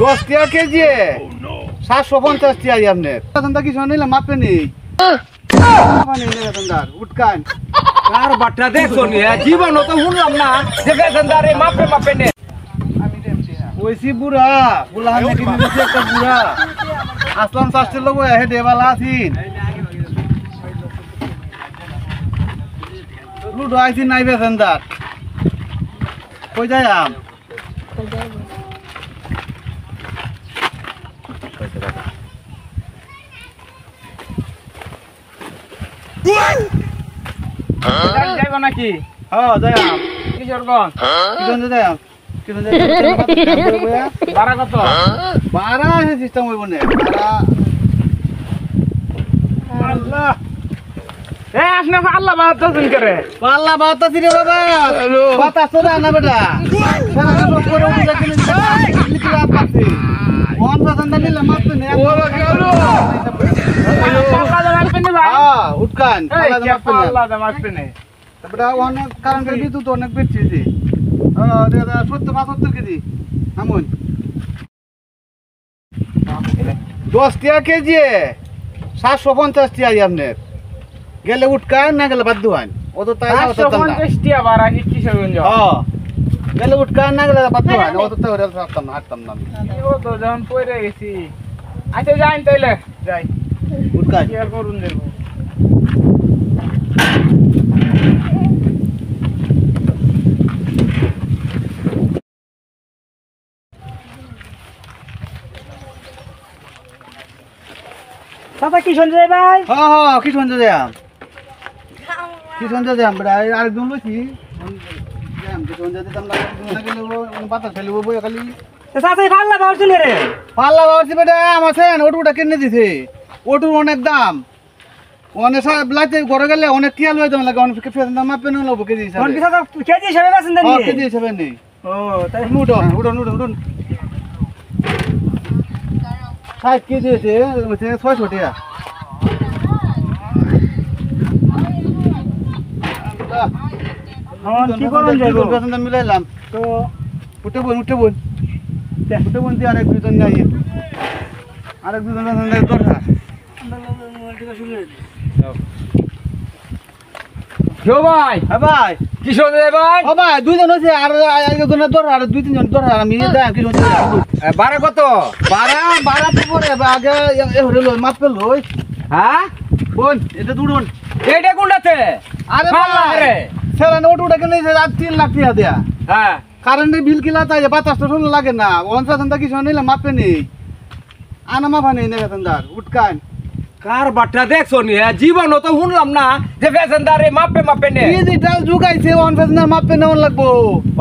দশ টাকা কেজি 750 টাকা আপনার কিছু নিলে মাপে নেই উঠকান কার বাট্টা দেখছো নি জীবন তো শুনলাম না যে বেসনদারে মাপে মাপে নে ওইসি বুড়া বুলা হানে কি দিছে একটা বুড়া আসলাম শাস্ত্রের লোক হে দেবালা আছিন লুডো আইছি নাই বেসনদার কই যাইম যাইব নাকি হ্যাঁ যাইম কিশোরগঞ্জ কিজন যাইম কিজন যাইম ভাড়া কত ভাড়া আছে সিস্টেম হইব না ভাড়া আল্লাহ এ আপনি আল্লাহ বাদ দিন করে পাল্লা বাতাসি রে বাবা বাতাস তো না বেটা সারা সব করে উঠে কিনে লিখে রাত পাচ্ছি কোন পছন্দ নিলে মাপতে নে ও পাল্লা দাম পেনে ভাই হ্যাঁ উঠকান পাল্লা দাম পেনে বেটা অনেক কারণ করে বিদ্যুৎ অনেক বেশি জি দাদা 70-75 কেজি আমন 10 টাকা কেজি 750 টাকা আপনার গেলে উঠকান না গেলে বাদ দুয়ান ও তো তাই 750 টাকা ভাড়া কি কিশোরগঞ্জ হ্যাঁ গেলে উঠকান না গেলে বাদ দুয়ান ও তো তাই ওরে হাঁটতাম না ও তো যখন পড়ে গেছি আচ্ছা যাই তাইলে যাই উঠকান কি আর করুন দেব চাচা কি শুনছে ভাই? হ্যাঁ হ্যাঁ কি শুনতে যাম কি শুনতে যাম বেটা আরেকজন লইছি যাম কি শুনতে দিতাম না গেলে বাতাস ফেলব বই খালি চাচা পাল্লা পাওয়ার রে পাল্লা বাড়ছি বেটা আমার সেন ওটুটা কিনে দিছে ওটুর অনেক দাম অনেক লাইতে ঘরে গেলে অনেক টিয়া লই দাম লাগে অনেক ফেসন দাম মাপে নিয়ে লব কেজি হিসাবে কোন কি চাচা কেজি হিসাবে বেচেন দেন হ্যাঁ কেজি হিসাবে নেই ও তাই উঠুন উঠুন উঠুন উঠুন 60 কেজি আছে 600 টাকা হন কি করুন যাইবো বেতন দাম মিলাইলাম তো উঠে বোন দিয়ে আরেক দুজন নিয়ে আরেক দুজন দরকার কেউ ভাই হ্যাঁ ভাই কিশোর ভাই ও ভাই দুইজন হচ্ছে আর একজনের দরকার আর দুই তিনজন দরকার আমি দাম কি ভাড়া কত বাড়া তো পরে আগে মাপ পেলো হ্যাঁ বোন এটা দুড়ুন এইটা কোনটাতে আরে পাল্লা রে সেরা নোটুটা কিনে আর 3 লাখ টাকা দেয়া হ্যাঁ কারেন্টের বিল কিলা তাই বাতাসটা শুনলে লাগে না 50 কিছু নিলে মাপে নেই আনা মাফা নেই বেতনদার উঠকান কার বাট্টা দেখছো নি জীবন তো শুনলাম না যে বেসনদারে মাপে মাপে নে ডিজিটাল যুগ আইছে বেতনদার মাপে নেওয়া লাগবো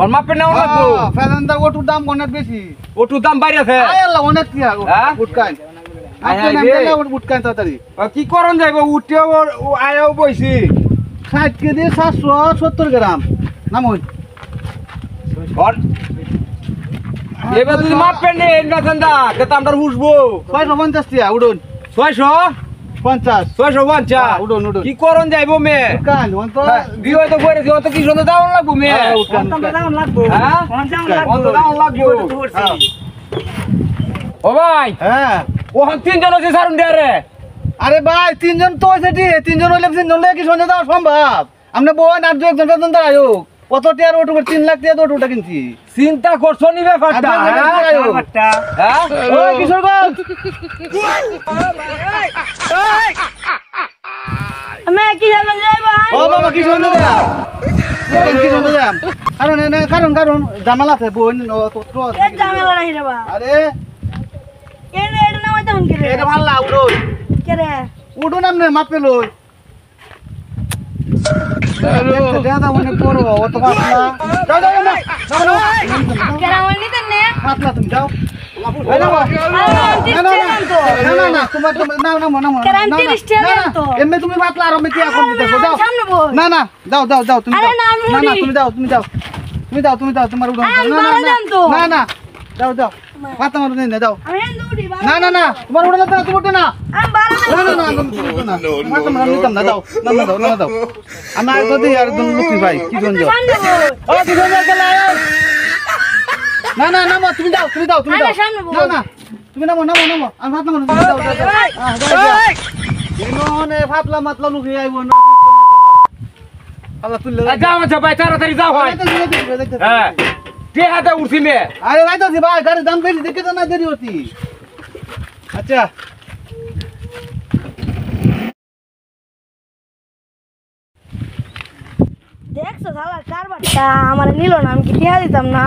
ওর মাপে নেওয়া লাগবো বেতনদার ওটুর দাম অনেক বেশি ওটু দাম বাইরেছে আয় আল্লাহ অনেক কি হ্যাঁ? উঠকান আয় আয় রে। উঠকান তাড়াতাড়ি কি করন যাইব উঠেও আয়াও বইছি 60 কেজি 770 গ্রাম নাম হই এবার যদি মাপে নে বেসনদা তো আমরা উঠবো 650 টাকা উড়ুন 650 50 উড়ুন কি করন যাইব মে উঠকান তো বিয়ে তো করে দিও তো কি সুন্দর দাম লাগবো মে উঠকান কোন দাম লাগবো হ্যাঁ? কোন দাম কত লাগবো দাম লাগবো? হ্যাঁ। ও ভাই হ্যাঁ ও তিনজন আছে সারুন দে রে আরে ভাই তিনজন তো আছে ঠিক তিনজন হলে তিনজন কি সঞ্জয় দেওয়া সম্ভব আপনি বোন আর দু একজন বেতন দেওয়া হোক কত টিয়ার ওটু 3 লাখ টাকা ওটুটা কিনছি চিন্তা করছো নি ব্যাপারটা আর দুই হ্যাঁ? হাজার ব্যাপারটা হ্যাঁ? ওই কিশোরগঞ্জ আমি কি জানো যাই ভাই ও বাবা কি সঞ্জয় দেয়া কি সঞ্জয় দেয়া কারণ জামাল আছে বোন এ জামেলা নাই রে বা আরে এ রে এটা নামাই তখন কি রে এটা ভাল না উড়ুন কে রে উড়ুন আপনি মাপে লই দাদা অনেক বড় অত পাতলা যাও কে রে ওই নিতেন নে পাতলা তুমি যাও তুমি পাতলা আর আমি কি এখন দিতেছো যাও সামনে বল না না যাও যাও যাও তুমি আরে যাও না, আমি না না ready। তুমি যাও তোমার উড়ান আরে আমি না বাড়া যান তো। না না যাও যাও পাতা মারো না দাও আমি হেন্দু উঠি না না না তোমার উঠে না তুমি উঠে না আমি বাড়া না না না তুমি উঠে না পাতা মারো নিতাম না দাও না দাও আমি আর তো দিই আর দুন লুকি ভাই কি গঞ্জ সামনে বল ও কি গঞ্জ গেল না না না তুমি দাও তুমি দাও আমি সামনে বল। না না তুমি নামো আমি পাতা মারো দাও ইনোনে ফাতলা মাতলা লুকি আইবো না আল্লাহ তুললে যাও আচ্ছা ভাই তাড়াতাড়ি যাও হয় হ্যাঁ কে হাতে উঠছি মে আরে রাইতাছি ভাই গাড়ির দাম বেশি দেখে তো না দেরি হতি আচ্ছা দেখছো শালা কারবারটা আমার নিল না আমি কি টিয়া দিতাম না